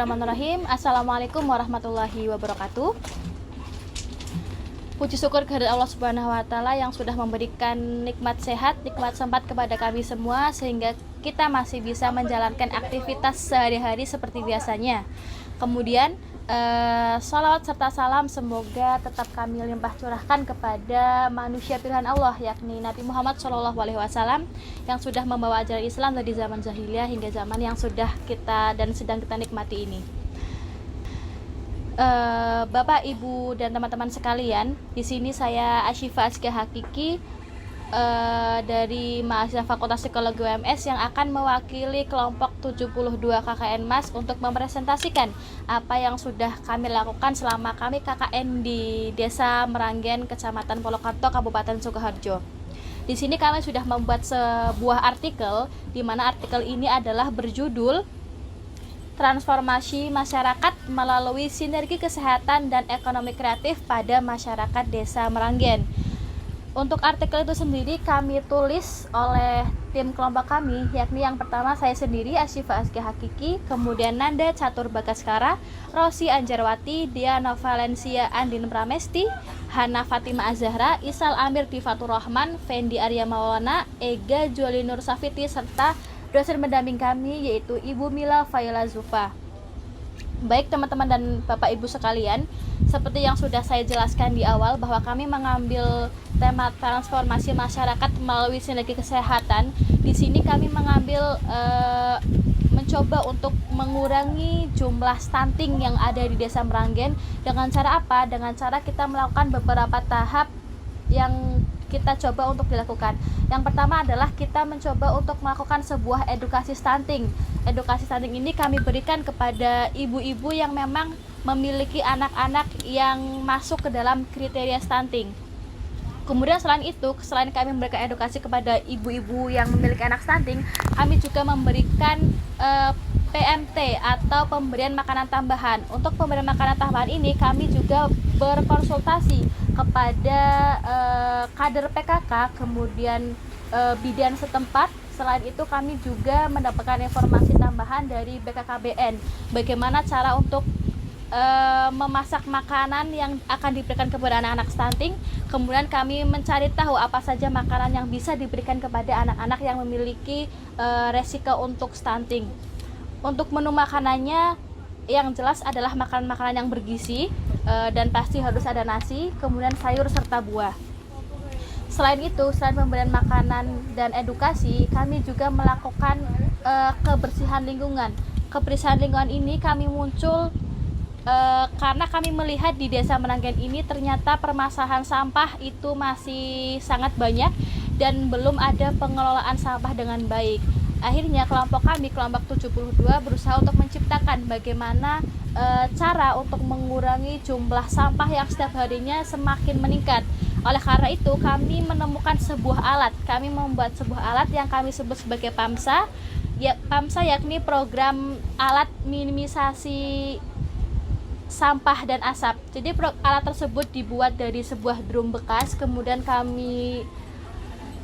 Bismillahirrahmanirrahim. Assalamualaikum warahmatullahi wabarakatuh. Puji syukur kehadirat Allah Subhanahu wa taala yang sudah memberikan nikmat sehat, nikmat sempat kepada kami semua sehingga kita masih bisa menjalankan aktivitas sehari-hari seperti biasanya. Kemudian salawat serta salam semoga tetap kami limpah curahkan kepada manusia pilihan Allah, yakni Nabi Muhammad SAW yang sudah membawa ajaran Islam dari zaman jahiliyah hingga zaman yang sudah kita dan sedang kita nikmati ini. Bapak, Ibu, dan teman-teman sekalian, di sini saya Asyifa Azkia Hakiki dari mahasiswa Fakultas Psikologi UMS yang akan mewakili kelompok 72 KKN MAS untuk mempresentasikan apa yang sudah kami lakukan selama kami KKN di Desa Meranggen, Kecamatan Polokarto, Kabupaten Sukoharjo. Di sini kami sudah membuat sebuah artikel, di mana artikel ini adalah berjudul Transformasi Masyarakat Melalui Sinergi Kesehatan dan Ekonomi Kreatif pada Masyarakat Desa Meranggen. Untuk artikel itu sendiri kami tulis oleh tim kelompok kami, yakni yang pertama saya sendiri Asyifa Azkia Hakiki, kemudian Nanda Catur Bagaskara, Rosi Anjarwati, Diana Valencia Andin Pramesti, Hana Fatima Azahra, Isal Amir Difatur Rahman, Fendi Arya Maulana, Ega Juali Nur Safiti, serta dosen pendamping kami yaitu Ibu Mila Faila Zufa. Baik teman-teman dan Bapak Ibu sekalian, seperti yang sudah saya jelaskan di awal bahwa kami mengambil tema transformasi masyarakat melalui sinergi kesehatan. Di sini kami mengambil mencoba untuk mengurangi jumlah stunting yang ada di Desa Meranggen. Dengan cara apa? Dengan cara kita melakukan beberapa tahap yang kita coba untuk dilakukan. Yang pertama adalah kita mencoba untuk melakukan sebuah edukasi stunting. Edukasi stunting ini kami berikan kepada ibu-ibu yang memang memiliki anak-anak yang masuk ke dalam kriteria stunting. Kemudian selain kami memberikan edukasi kepada ibu-ibu yang memiliki anak stunting, kami juga memberikan PMT atau pemberian makanan tambahan. Untuk pemberian makanan tambahan ini kami juga berkonsultasi kepada kader PKK, kemudian bidan setempat. Selain itu kami juga mendapatkan informasi tambahan dari BKKBN bagaimana cara untuk memasak makanan yang akan diberikan kepada anak-anak stunting. Kemudian kami mencari tahu apa saja makanan yang bisa diberikan kepada anak-anak yang memiliki resiko untuk stunting. Untuk menu makanannya yang jelas adalah makanan-makanan yang bergizi dan pasti harus ada nasi, kemudian sayur serta buah. Selain itu, selain pemberian makanan dan edukasi, kami juga melakukan kebersihan lingkungan. Kebersihan lingkungan ini kami muncul karena kami melihat di Desa Meranggen ini ternyata permasalahan sampah itu masih sangat banyak dan belum ada pengelolaan sampah dengan baik. Akhirnya kelompok kami, kelompok 72, berusaha untuk menciptakan bagaimana cara untuk mengurangi jumlah sampah yang setiap harinya semakin meningkat. Oleh karena itu kami menemukan sebuah alat. Kami membuat sebuah alat yang kami sebut sebagai PAMSA. PAMSA yakni program alat minimisasi sampah dan asap. Jadi alat tersebut dibuat dari sebuah drum bekas, kemudian kami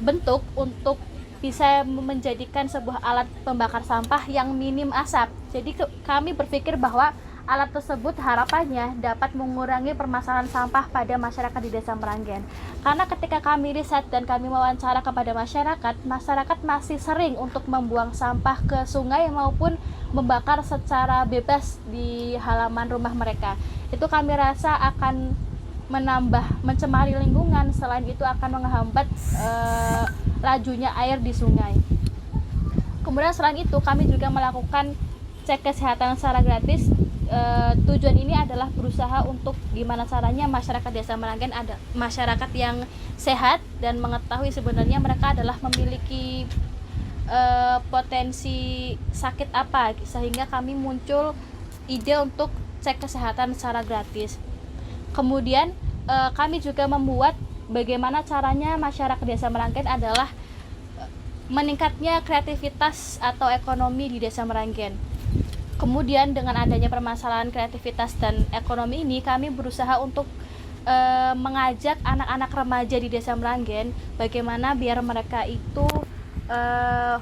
bentuk untuk bisa menjadikan sebuah alat pembakar sampah yang minim asap. Jadi kami berpikir bahwa alat tersebut harapannya dapat mengurangi permasalahan sampah pada masyarakat di Desa Meranggen. Karena ketika kami riset dan kami wawancara kepada masyarakat masih sering untuk membuang sampah ke sungai maupun membakar secara bebas di halaman rumah mereka. Itu kami rasa akan mencemari lingkungan, selain itu akan menghambat lajunya air di sungai. Kemudian selain itu kami juga melakukan cek kesehatan secara gratis. Tujuan ini adalah berusaha untuk gimana caranya masyarakat Desa Meranggen ada masyarakat yang sehat dan mengetahui sebenarnya mereka adalah memiliki potensi sakit apa, sehingga kami muncul ide untuk cek kesehatan secara gratis. Kemudian kami juga membuat bagaimana caranya masyarakat Desa Meranggen adalah meningkatnya kreativitas atau ekonomi di Desa Meranggen. Kemudian dengan adanya permasalahan kreativitas dan ekonomi ini, kami berusaha untuk mengajak anak-anak remaja di Desa Meranggen bagaimana biar mereka itu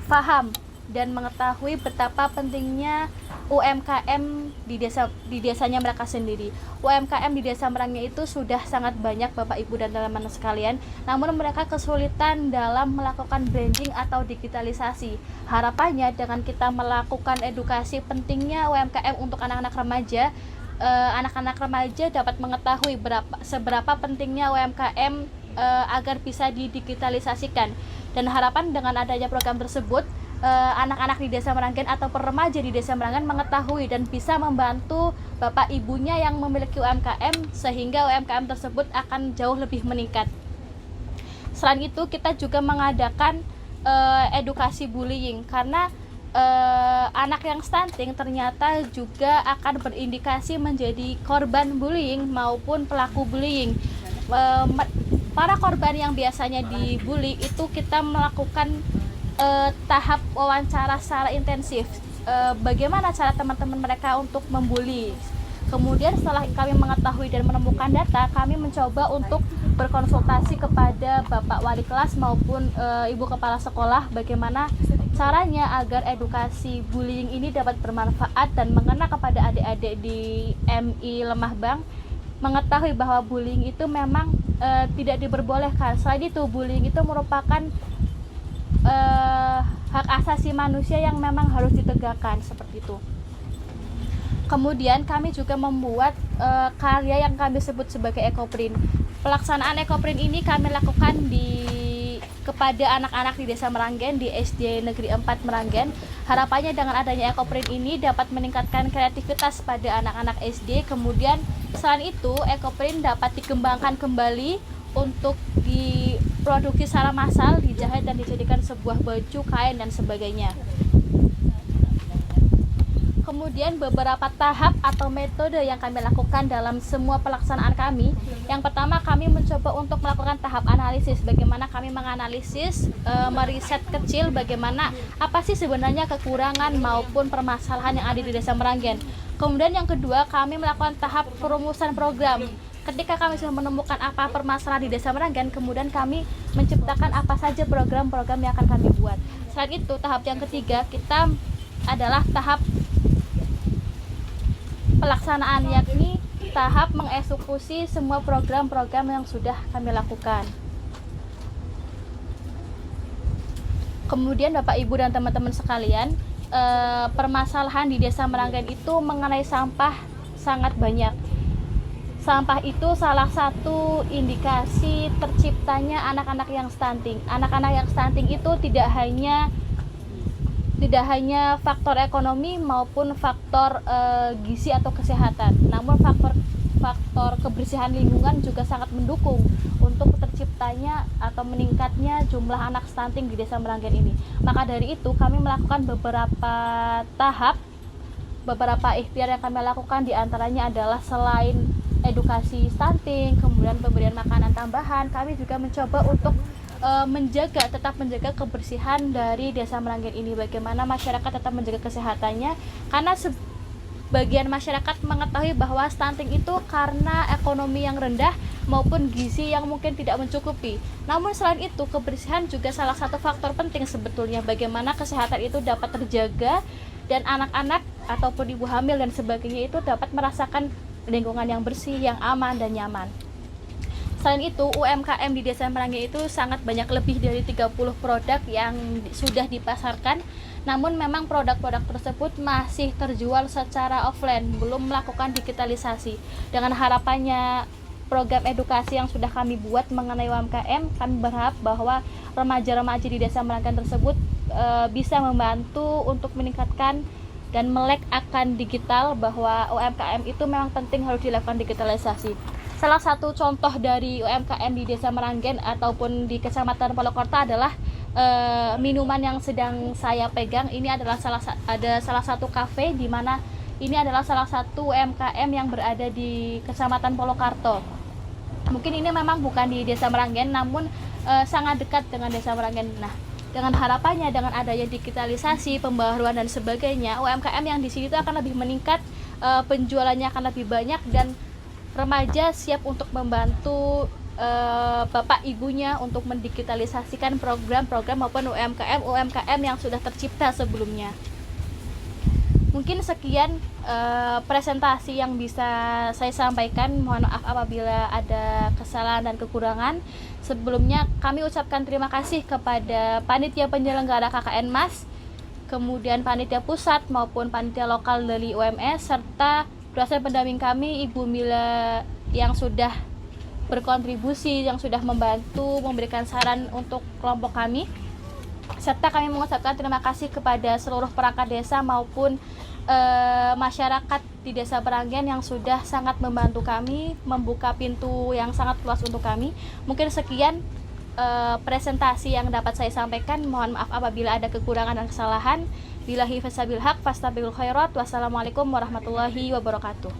paham dan mengetahui betapa pentingnya UMKM di desanya mereka sendiri. UMKM di Desa Meranggen itu sudah sangat banyak Bapak Ibu dan teman-teman sekalian, namun mereka kesulitan dalam melakukan branding atau digitalisasi. Harapannya dengan kita melakukan edukasi pentingnya UMKM untuk anak-anak remaja, anak-anak remaja dapat mengetahui seberapa pentingnya UMKM agar bisa didigitalisasikan. Dan harapan dengan adanya program tersebut, anak-anak di Desa Meranggen atau remaja di Desa Meranggen mengetahui dan bisa membantu bapak ibunya yang memiliki UMKM, sehingga UMKM tersebut akan jauh lebih meningkat. Selain itu, kita juga mengadakan edukasi bullying, karena anak yang stunting ternyata juga akan berindikasi menjadi korban bullying maupun pelaku bullying. Para korban yang biasanya dibully itu kita melakukan tahap wawancara secara intensif, bagaimana cara teman-teman mereka untuk membuli. Kemudian setelah kami mengetahui dan menemukan data, kami mencoba untuk berkonsultasi kepada bapak wali kelas maupun ibu kepala sekolah bagaimana caranya agar edukasi bullying ini dapat bermanfaat dan mengena kepada adik-adik di MI Lemah Bang, mengetahui bahwa bullying itu memang tidak diperbolehkan. Selain itu, bullying itu merupakan hak asasi manusia yang memang harus ditegakkan, seperti itu. Kemudian kami juga membuat karya yang kami sebut sebagai ekoprint. Pelaksanaan ekoprint ini kami lakukan kepada anak-anak di Desa Meranggen, di SD Negeri 4 Meranggen. Harapannya dengan adanya ekoprint ini dapat meningkatkan kreativitas pada anak-anak SD. Kemudian selain itu, ekoprint dapat dikembangkan kembali untuk diproduksi secara massal, dijahit dan dijadikan sebuah baju, kain dan sebagainya. Kemudian beberapa tahap atau metode yang kami lakukan dalam semua pelaksanaan kami. Yang pertama, kami mencoba untuk melakukan tahap analisis, bagaimana kami menganalisis, meriset kecil bagaimana apa sih sebenarnya kekurangan maupun permasalahan yang ada di Desa Meranggen. Kemudian yang kedua, kami melakukan tahap perumusan program. Ketika kami sudah menemukan apa permasalahan di Desa Meranggen, kemudian kami menciptakan apa saja program-program yang akan kami buat. Selain itu, tahap yang ketiga kita adalah tahap pelaksanaan, yakni tahap mengeksekusi semua program-program yang sudah kami lakukan. Kemudian Bapak Ibu dan teman-teman sekalian, permasalahan di Desa Meranggen itu mengenai sampah sangat banyak. Sampah itu salah satu indikasi terciptanya anak-anak yang stunting. Anak-anak yang stunting itu tidak hanya faktor ekonomi maupun faktor gizi atau kesehatan, namun faktor kebersihan lingkungan juga sangat mendukung untuk terciptanya atau meningkatnya jumlah anak stunting di Desa Meranggen ini. Maka dari itu kami melakukan beberapa ikhtiar yang kami lakukan, diantaranya adalah selain edukasi stunting, kemudian pemberian makanan tambahan, kami juga mencoba untuk tetap menjaga kebersihan dari Desa Meranggen ini. Bagaimana masyarakat tetap menjaga kesehatannya, karena sebagian masyarakat mengetahui bahwa stunting itu karena ekonomi yang rendah maupun gizi yang mungkin tidak mencukupi. Namun selain itu, kebersihan juga salah satu faktor penting sebetulnya, bagaimana kesehatan itu dapat terjaga dan anak-anak ataupun ibu hamil dan sebagainya itu dapat merasakan lingkungan yang bersih, yang aman dan nyaman. Selain itu, UMKM di Desa Meranggen itu sangat banyak, lebih dari 30 produk yang sudah dipasarkan. Namun memang produk-produk tersebut masih terjual secara offline, belum melakukan digitalisasi. Dengan harapannya program edukasi yang sudah kami buat mengenai UMKM, kami berharap bahwa remaja-remaja di Desa Meranggen tersebut bisa membantu untuk meningkatkan dan melek akan digital, bahwa UMKM itu memang penting harus dilakukan digitalisasi. Salah satu contoh dari UMKM di Desa Meranggen ataupun di Kecamatan Polokorta adalah minuman yang sedang saya pegang. Ini adalah salah satu kafe, di mana ini adalah salah satu UMKM yang berada di Kecamatan Polokarto. Mungkin ini memang bukan di Desa Meranggen, namun sangat dekat dengan Desa Meranggen. Nah, dengan harapannya dengan adanya digitalisasi, pembaharuan dan sebagainya, UMKM yang di sini itu akan lebih meningkat, penjualannya akan lebih banyak, dan remaja siap untuk membantu bapak ibunya untuk mendigitalisasikan program-program maupun UMKM yang sudah tercipta sebelumnya. Mungkin sekian presentasi yang bisa saya sampaikan. Mohon maaf apabila ada kesalahan dan kekurangan. Sebelumnya kami ucapkan terima kasih kepada panitia penyelenggara KKN MAS, kemudian panitia pusat maupun panitia lokal dari UMS, serta dosen pendamping kami Ibu Mila yang sudah berkontribusi, yang sudah membantu memberikan saran untuk kelompok kami. Serta kami mengucapkan terima kasih kepada seluruh perangkat desa maupun masyarakat di Desa Peranggen yang sudah sangat membantu kami, membuka pintu yang sangat luas untuk kami. Mungkin sekian presentasi yang dapat saya sampaikan. Mohon maaf apabila ada kekurangan dan kesalahan. Billahi fasabil haq fastabiqul khairat. Wassalamualaikum warahmatullahi wabarakatuh.